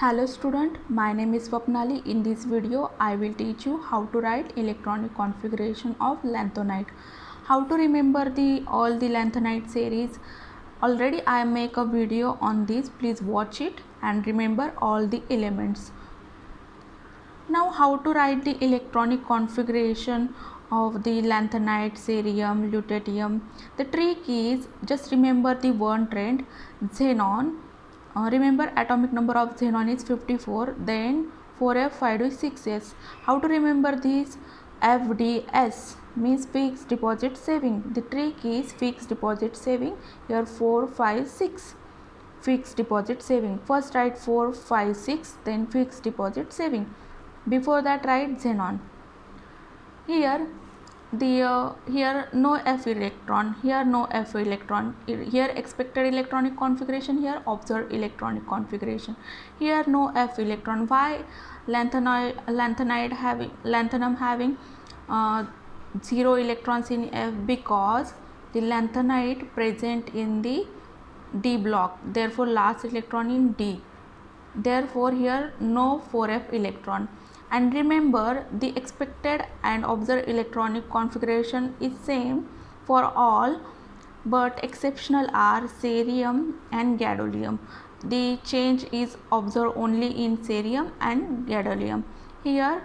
Hello student, my name is Swapnali. In this video, I will teach you how to write electronic configuration of lanthanide. How to remember all the lanthanide series. Already I make a video on this. Please watch it and remember all the elements. Now how to write the electronic configuration of the lanthanide, cerium, lutetium. The trick is just remember the one trend, xenon. Remember atomic number of xenon is 54, then 4f, 5d, 6s. How to remember this? FDS means fixed deposit saving. The trick is fixed deposit saving. Here 4, 5, 6. Fixed deposit saving. First write 4, 5, 6, then fixed deposit saving. Before that write xenon. Here here no f electron, here no f electron, here expected electronic configuration, here observed electronic configuration. Here no f electron. Why lanthanum having 0 electrons in f? Because the lanthanide present in the d block, therefore last electron in d, therefore here no 4f electron. And remember, the expected and observed electronic configuration is same for all, but exceptional are cerium and gadolinium. The change is observed only in cerium and gadolinium. Here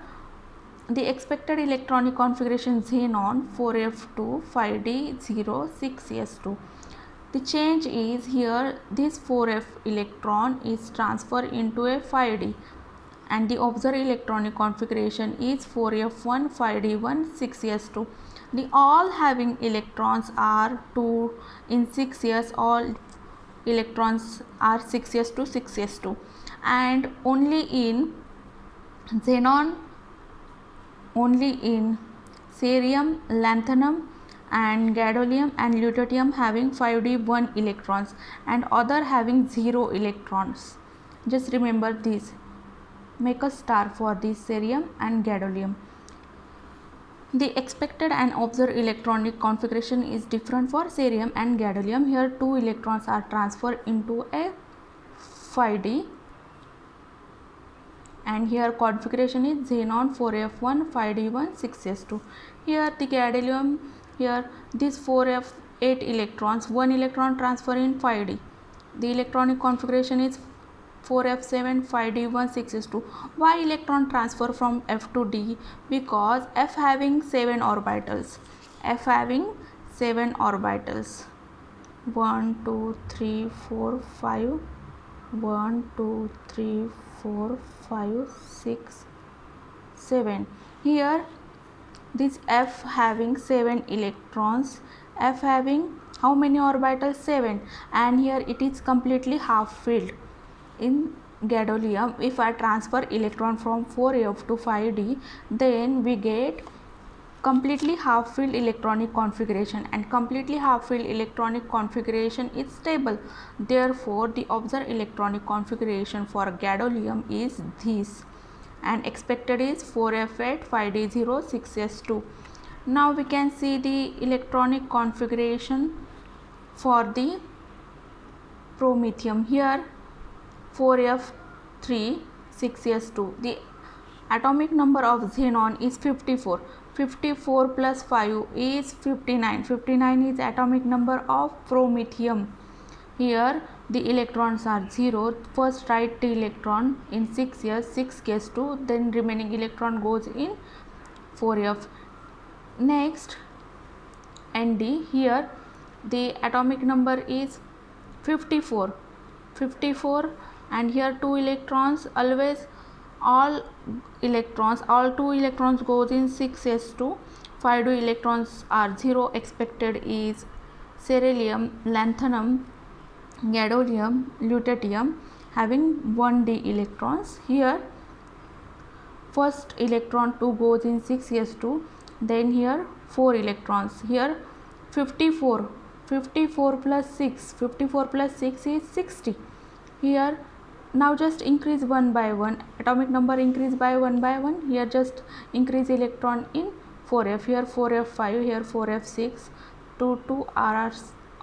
the expected electronic configuration xenon 4f2, 5d, 0, 6s2. The change is here this 4f electron is transferred into a 5d, and the observed electronic configuration is 4f1, 5d1, 6s2. The all having electrons are 2 in 6s, all electrons are 6s2, 6s2, and only in xenon, only in cerium, lanthanum and gadolinium and lutetium having 5d1 electrons and other having 0 electrons. Just remember this. Make a star for this cerium and gadolinium. The expected and observed electronic configuration is different for cerium and gadolinium. Here 2 electrons are transferred into a 5d, and here configuration is xenon 4f1, 5d1, 6s2. Here the gadolinium, here this 4f 8 electrons, 1 electron transfer in 5d. The electronic configuration is 4f7, 5d1, 6s2. Why electron transfer from f to d? Because f having 7 orbitals. F having 7 orbitals. 1, 2, 3, 4, 5. 1, 2, 3, 4, 5, 6, 7. Here this f having 7 electrons. F having how many orbitals? 7. And here it is completely half filled. In gadolinium, if I transfer electron from 4f to 5d, then we get completely half filled electronic configuration, and completely half filled electronic configuration is stable. Therefore the observed electronic configuration for gadolinium is this, and expected is 4f8, 5d0, 6s2. Now we can see the electronic configuration for the promethium. Here 4f3, 6s2. The atomic number of xenon is 54. 54 plus 5 is 59. 59 is atomic number of promethium. Here the electrons are 0. First write the electron in 6s, 6 gets 2, then remaining electron goes in 4f. Next Nd, here the atomic number is 54. 54, and here 2 electrons, always all 2 electrons goes in 6s2. 5 electrons are 0. Expected is cerium, lanthanum, gadolinium, lutetium having 1d electrons. Here first electron 2 goes in 6s2, then here 4 electrons. Here 54 plus 6, 54 plus 6 is 60. Here now just increase 1 by 1, atomic number increase by 1 by 1. Here just increase electron in 4f. Here 4f5, here 4f6. 2 are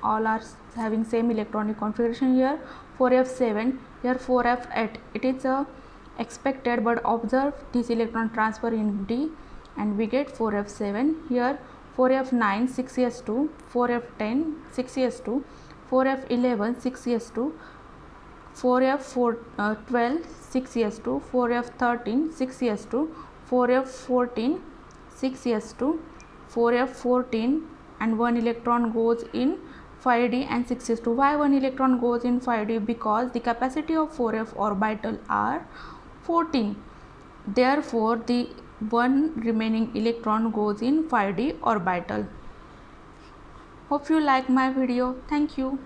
all are having same electronic configuration. Here 4f7, Here 4f8, it is expected, but observe this electron transfer in D and we get 4f7. Here 4f9 6s2, 4f10 6s2, 4f11 6s2, 4f12 6s2, 4f13 6s2, 4f14 6s2, 4f14, and 1 electron goes in 5d and 6s2. Why 1 electron goes in 5d? Because the capacity of 4f orbital are 14. Therefore, the one remaining electron goes in 5d orbital. Hope you like my video. Thank you.